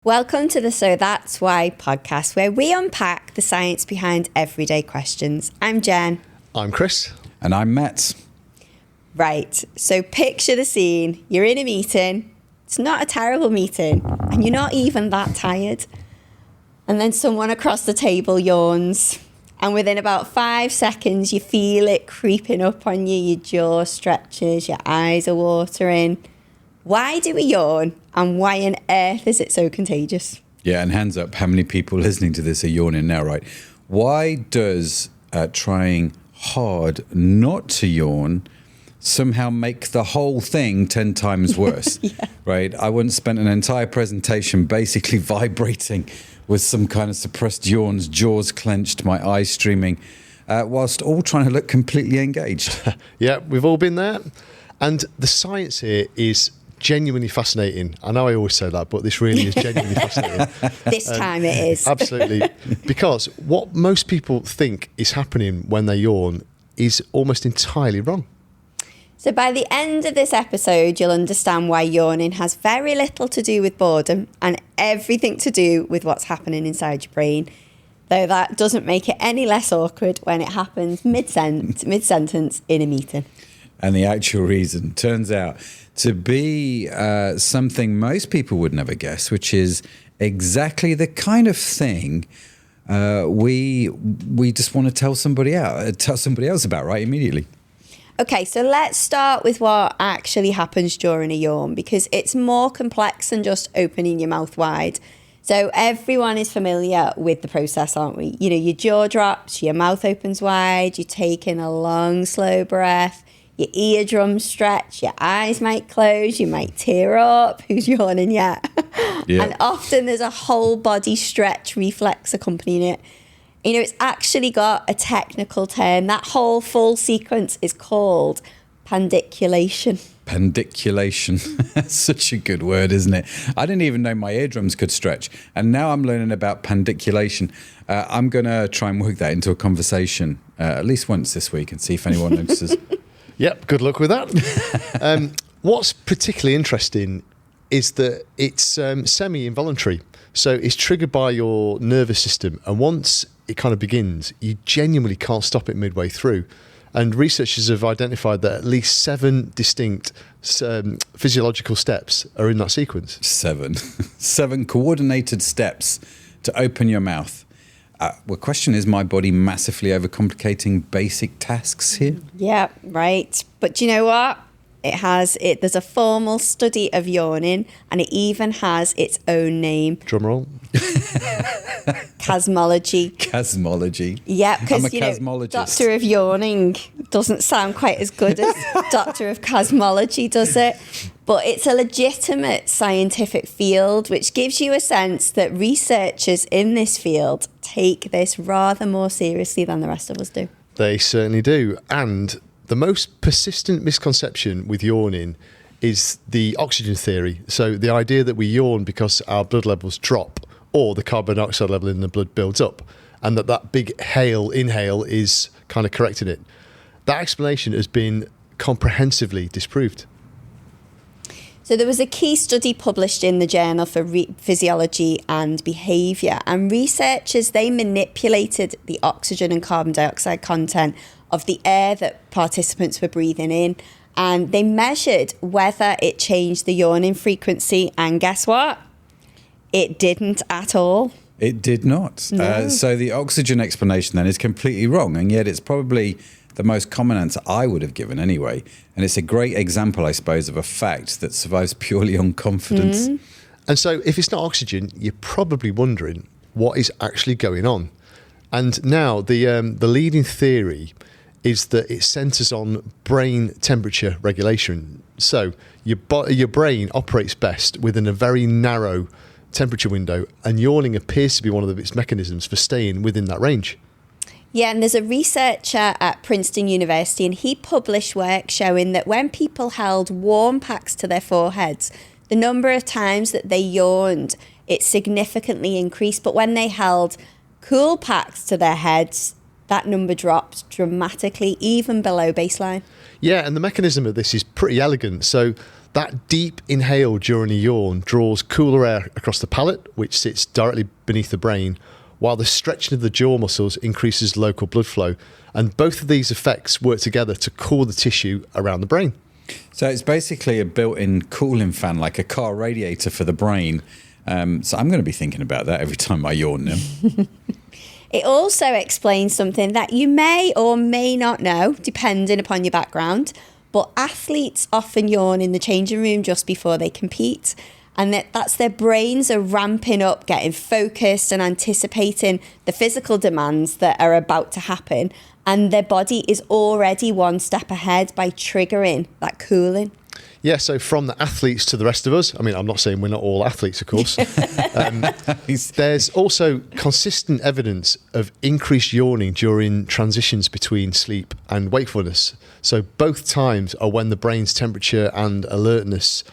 Welcome to the So That's Why podcast, where we unpack the science behind everyday questions. I'm Jen. I'm Chris. And I'm Matt. Right, so picture the scene. You're in a meeting. It's not a terrible meeting, and you're not even that tired. And then someone across the table yawns. And within about 5 seconds, you feel it creeping up on you. Your jaw stretches, your eyes are watering. Why do we yawn, and why on earth is it so contagious? Yeah, and hands up, how many people listening to this are yawning now, right? Why does trying hard not to yawn somehow make the whole thing 10 times worse? Yeah. Right? I once spent an entire presentation basically vibrating with some kind of suppressed yawns, jaws clenched, my eyes streaming, whilst all trying to look completely engaged. Yeah, we've all been there. And the science here is genuinely fascinating. I know I always say that, but this really is genuinely fascinating. This time it is. Absolutely. Because what most people think is happening when they yawn is almost entirely wrong. So by the end of this episode, you'll understand why yawning has very little to do with boredom and everything to do with what's happening inside your brain. Though that doesn't make it any less awkward when it happens mid-sentence in a meeting. And the actual reason turns out to be something most people would never guess, which is exactly the kind of thing we just want to tell somebody else about, right, immediately. Okay, so let's start with what actually happens during a yawn, because it's more complex than just opening your mouth wide. So everyone is familiar with the process, aren't we? You know, your jaw drops, your mouth opens wide, you take in a long, slow breath, your eardrums stretch, your eyes might close, you might tear up. Who's yawning yet? Yeah. And often there's a whole body stretch reflex accompanying it. You know, it's actually got a technical term. That whole full sequence is called pandiculation. Pandiculation. That's such a good word, isn't it? I didn't even know my eardrums could stretch. And now I'm learning about pandiculation. I'm going to try and work that into a conversation at least once this week and see if anyone notices. Yep, good luck with that. What's particularly interesting is that it's semi-involuntary. So it's triggered by your nervous system. And once it kind of begins, you genuinely can't stop it midway through. And researchers have identified that at least 7 distinct physiological steps are in that sequence. 7 coordinated steps to open your mouth. The question is, my body massively overcomplicating basic tasks here? Yeah, right. But do you know what? There's a formal study of yawning, and it even has its own name. Drum roll. Cosmology. Cosmology. Yeah, because cosmologist. Doctor of Yawning doesn't sound quite as good as Doctor of Cosmology, does it? But it's a legitimate scientific field, which gives you a sense that researchers in this field take this rather more seriously than the rest of us do. They certainly do. And the most persistent misconception with yawning is the oxygen theory. So the idea that we yawn because our blood levels drop or the carbon dioxide level in the blood builds up, and that big inhale is kind of correcting it. That explanation has been comprehensively disproved. So there was a key study published in the Journal for Physiology and Behavior, and researchers, they manipulated the oxygen and carbon dioxide content of the air that participants were breathing in, and they measured whether it changed the yawning frequency, and guess what? It didn't at all. It did not. No. So the oxygen explanation then is completely wrong, and yet it's probably the most common answer I would have given anyway. And it's a great example, I suppose, of a fact that survives purely on confidence. Mm. And so if it's not oxygen, you're probably wondering what is actually going on. And now the leading theory is that it centres on brain temperature regulation. So your brain operates best within a very narrow temperature window, and yawning appears to be one of its mechanisms for staying within that range. Yeah, and there's a researcher at Princeton University, and he published work showing that when people held warm packs to their foreheads, the number of times that they yawned, it significantly increased. But when they held cool packs to their heads, that number dropped dramatically, even below baseline. Yeah, and the mechanism of this is pretty elegant. So That deep inhale during a yawn draws cooler air across the palate, which sits directly beneath the brain, while the stretching of the jaw muscles increases local blood flow. And both of these effects work together to cool the tissue around the brain. So it's basically a built-in cooling fan, like a car radiator for the brain. So I'm going to be thinking about that every time I yawn now. It also explains something that you may or may not know, depending upon your background, but athletes often yawn in the changing room just before they compete. And that's their brains are ramping up, getting focused and anticipating the physical demands that are about to happen. And their body is already one step ahead by triggering that cooling. Yeah, so from the athletes to the rest of us, I mean, I'm not saying we're not all athletes, of course. There's also consistent evidence of increased yawning during transitions between sleep and wakefulness. So both times are when the brain's temperature and alertness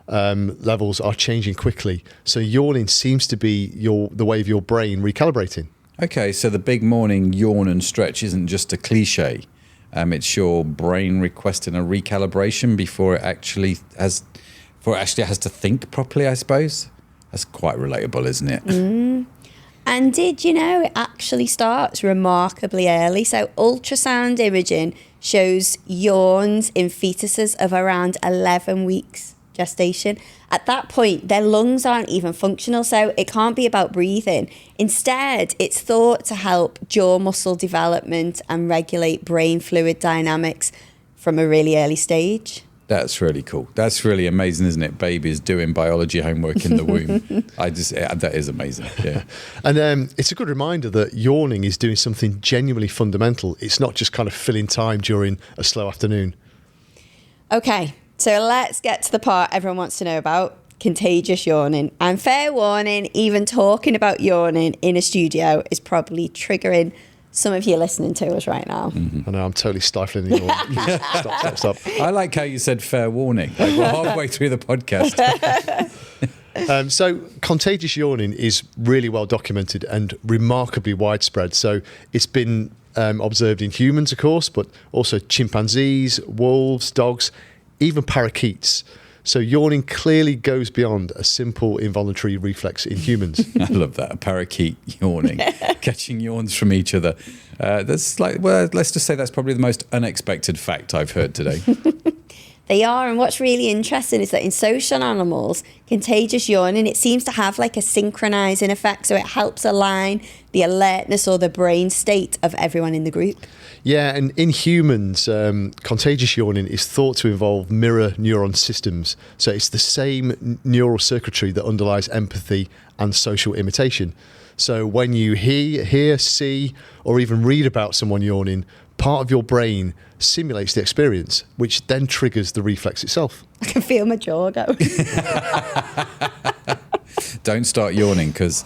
levels are changing quickly. So yawning seems to be the way of your brain recalibrating. Okay, so the big morning yawn and stretch isn't just a cliche. It's your brain requesting a recalibration before it actually has to think properly, I suppose. That's quite relatable, isn't it? And did you know it actually starts remarkably early? So ultrasound imaging shows yawns in fetuses of around 11 weeks gestation. At that point, their lungs aren't even functional, so it can't be about breathing. Instead, it's thought to help jaw muscle development and regulate brain fluid dynamics from a really early stage. That's really cool. That's really amazing, isn't it? Babies doing biology homework in the womb. That is amazing. Yeah. And it's a good reminder that yawning is doing something genuinely fundamental. It's not just kind of filling time during a slow afternoon. Okay, so let's get to the part everyone wants to know about, contagious yawning. And fair warning, even talking about yawning in a studio is probably triggering some of you listening to us right now. I know, I'm totally stifling the yawn. Stop. I like how you said fair warning. Like we're halfway through the podcast. So contagious yawning is really well documented and remarkably widespread. So it's been observed in humans, of course, but also chimpanzees, wolves, dogs, even parakeets. So yawning clearly goes beyond a simple involuntary reflex in humans. I love that. A parakeet yawning, catching yawns from each other. That's like, well, let's just say that's probably the most unexpected fact I've heard today. They are, and what's really interesting is that in social animals, contagious yawning, it seems to have like a synchronizing effect, so it helps align the alertness or the brain state of everyone in the group. Yeah, and in humans, contagious yawning is thought to involve mirror neuron systems. So it's the same neural circuitry that underlies empathy and social imitation. So when you hear, see, or even read about someone yawning, part of your brain simulates the experience, which then triggers the reflex itself. I can feel my jaw go. Don't start yawning, because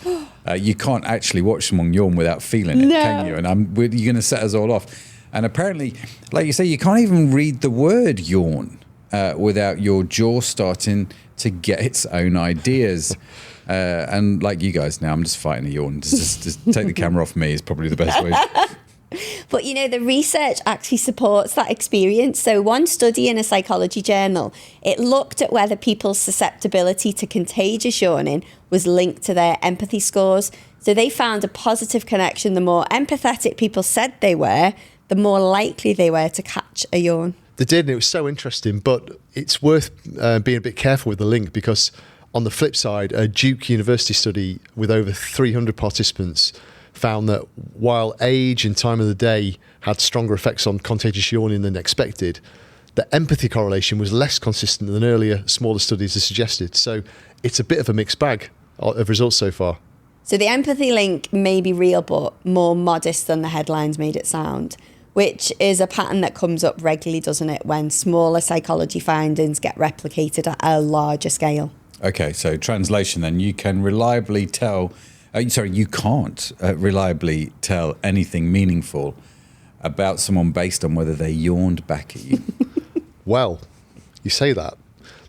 you can't actually watch someone yawn without feeling it, can you? And you're going to set us all off. And apparently, like you say, you can't even read the word yawn without your jaw starting to get its own ideas. And like you guys now, I'm just fighting a yawn. Just take the camera off me is probably the best way. But, you know, the research actually supports that experience. So one study in a psychology journal, it looked at whether people's susceptibility to contagious yawning was linked to their empathy scores. So they found a positive connection. The more empathetic people said they were, the more likely they were to catch a yawn. They did, and it was so interesting. But it's worth being a bit careful with the link, because on the flip side, a Duke University study with over 300 participants found that while age and time of the day had stronger effects on contagious yawning than expected, the empathy correlation was less consistent than earlier, smaller studies have suggested. So it's a bit of a mixed bag of results so far. So the empathy link may be real, but more modest than the headlines made it sound, which is a pattern that comes up regularly, doesn't it, when smaller psychology findings get replicated at a larger scale. Okay, so translation then, you can reliably tell... you can't reliably tell anything meaningful about someone based on whether they yawned back at you. Well, you say that.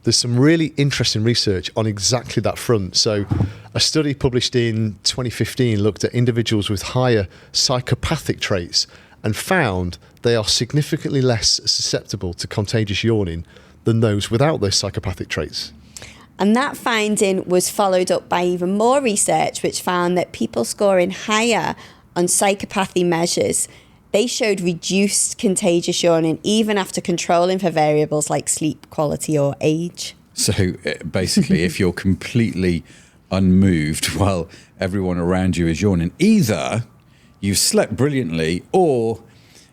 There's some really interesting research on exactly that front. So a study published in 2015 looked at individuals with higher psychopathic traits and found they are significantly less susceptible to contagious yawning than those without those psychopathic traits. And that finding was followed up by even more research, which found that people scoring higher on psychopathy measures, they showed reduced contagious yawning even after controlling for variables like sleep quality or age. So basically, if you're completely unmoved while everyone around you is yawning, either you've slept brilliantly or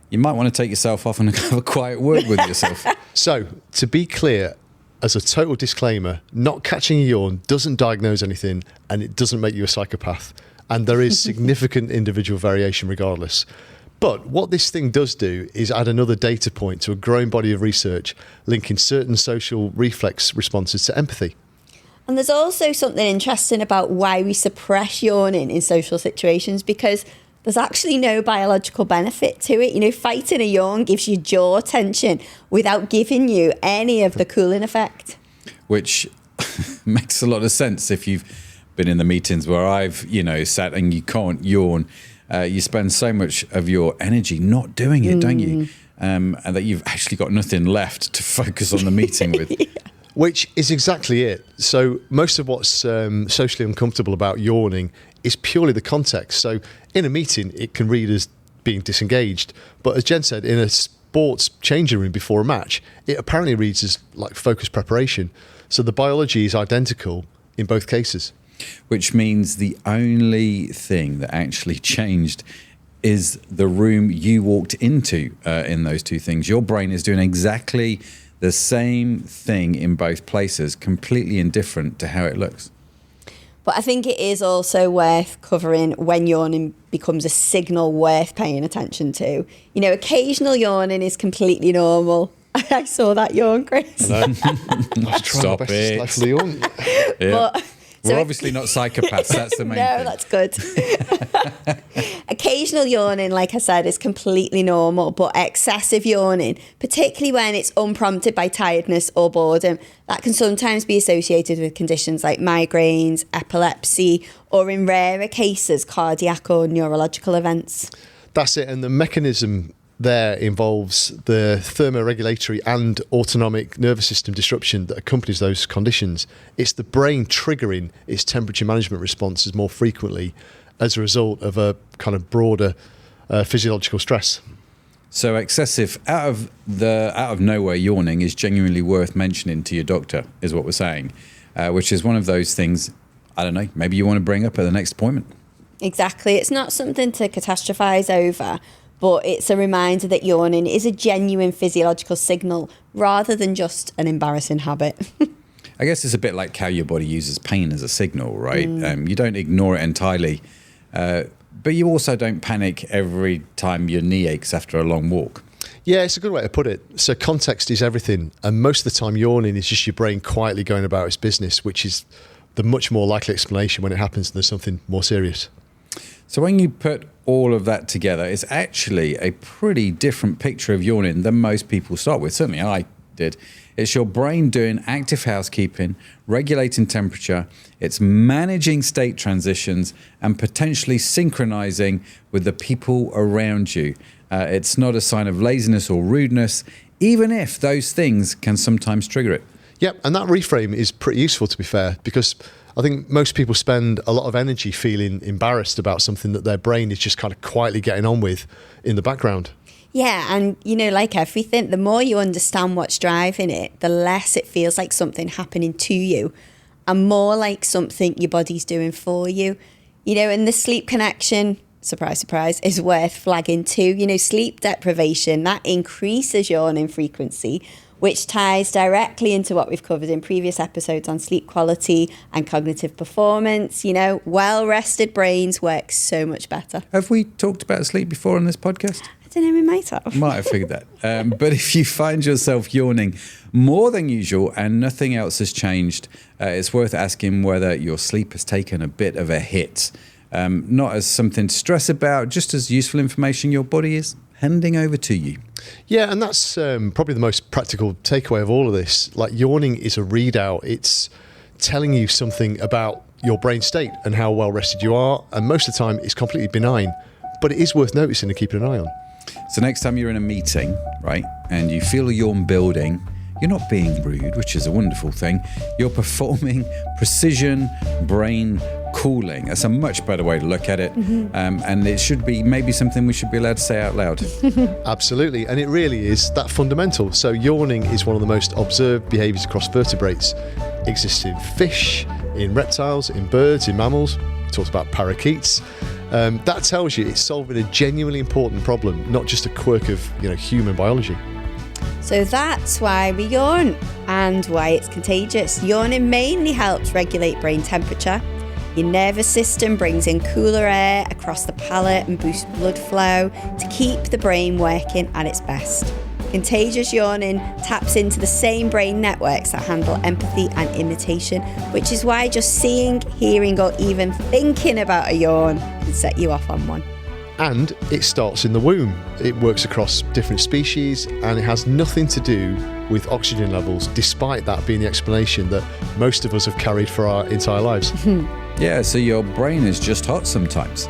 you might want to take yourself off and have a quiet word with yourself. So, to be clear, as a total disclaimer, not catching a yawn doesn't diagnose anything and it doesn't make you a psychopath. And there is significant individual variation regardless. But what this thing does do is add another data point to a growing body of research linking certain social reflex responses to empathy. And there's also something interesting about why we suppress yawning in social situations, because there's actually no biological benefit to it. You know, fighting a yawn gives you jaw tension without giving you any of the cooling effect. Which makes a lot of sense if you've been in the meetings where I've, sat and you can't yawn. You spend so much of your energy not doing it, don't you? And that you've actually got nothing left to focus on the meeting with. Yeah. Which is exactly it. So most of what's socially uncomfortable about yawning is purely the context. So in a meeting, it can read as being disengaged. But as Jen said, in a sports changing room before a match, it apparently reads as like focused preparation. So the biology is identical in both cases. Which means the only thing that actually changed is the room you walked into in those two things. Your brain is doing exactly the same thing in both places, completely indifferent to how it looks. But I think it is also worth covering when yawning becomes a signal worth paying attention to. You know, occasional yawning is completely normal. I saw that yawn, Chris. I was trying my best to stifle the yawn. Yeah. But, We're obviously not psychopaths. That's the main thing. No, that's good. Occasional yawning, like I said, is completely normal, but excessive yawning, particularly when it's unprompted by tiredness or boredom, that can sometimes be associated with conditions like migraines, epilepsy, or in rarer cases, cardiac or neurological events. That's it. And the mechanism there involves the thermoregulatory and autonomic nervous system disruption that accompanies those conditions. It's the brain triggering its temperature management responses more frequently as a result of a kind of broader physiological stress. So excessive out of nowhere yawning is genuinely worth mentioning to your doctor, is what we're saying, which is one of those things, I don't know, maybe you want to bring up at the next appointment. Exactly. It's not something to catastrophize over, but it's a reminder that yawning is a genuine physiological signal rather than just an embarrassing habit. I guess it's a bit like how your body uses pain as a signal, right? You don't ignore it entirely, but you also don't panic every time your knee aches after a long walk. Yeah, it's a good way to put it. So context is everything. And most of the time yawning is just your brain quietly going about its business, which is the much more likely explanation when it happens and there's something more serious. So when you put all of that together, it's actually a pretty different picture of yawning than most people start with. Certainly I did. It's your brain doing active housekeeping, regulating temperature, it's managing state transitions and potentially synchronizing with the people around you. It's not a sign of laziness or rudeness, even if those things can sometimes trigger it. Yep, and that reframe is pretty useful, to be fair, because I think most people spend a lot of energy feeling embarrassed about something that their brain is just kind of quietly getting on with in the background. Yeah, and you know, like everything, the more you understand what's driving it, the less it feels like something happening to you and more like something your body's doing for you. You know, and the sleep connection, surprise, surprise, is worth flagging too. You know, sleep deprivation, that increases yawning frequency, which ties directly into what we've covered in previous episodes on sleep quality and cognitive performance. You know, well-rested brains work so much better. Have we talked about sleep before on this podcast? I don't know, we might have. Might have figured that. But if you find yourself yawning more than usual and nothing else has changed, it's worth asking whether your sleep has taken a bit of a hit. Not as something to stress about, just as useful information your body is handing over to you. Yeah, and that's probably the most practical takeaway of all of this. Like, yawning is a readout. It's telling you something about your brain state and how well rested you are. And most of the time, it's completely benign. But it is worth noticing and keeping an eye on. So next time you're in a meeting, right, and you feel a yawn building, you're not being rude, which is a wonderful thing. You're performing precision brain cooling. That's a much better way to look at it. And it should be maybe something we should be allowed to say out loud. Absolutely. And it really is that fundamental. So yawning is one of the most observed behaviours across vertebrates. It exists in fish, in reptiles, in birds, in mammals. We talked about parakeets. That tells you it's solving a genuinely important problem, not just a quirk of human biology. So that's why we yawn and why it's contagious. Yawning mainly helps regulate brain temperature. Your nervous system brings in cooler air across the palate and boosts blood flow to keep the brain working at its best. Contagious yawning taps into the same brain networks that handle empathy and imitation, which is why just seeing, hearing, or even thinking about a yawn can set you off on one. And it starts in the womb. It works across different species, and it has nothing to do with oxygen levels, despite that being the explanation that most of us have carried for our entire lives. Yeah, so your brain is just hot sometimes.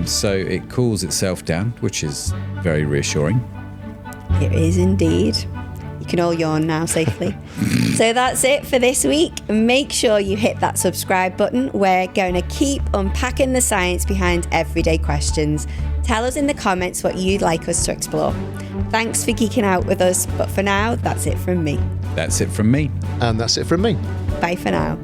So it cools itself down, which is very reassuring. It is indeed. You can all yawn now safely. So that's it for this week. Make sure you hit that subscribe button. We're going to keep unpacking the science behind everyday questions. Tell us in the comments what you'd like us to explore. Thanks for geeking out with us. But for now, that's it from me. That's it from me. And that's it from me. Bye for now.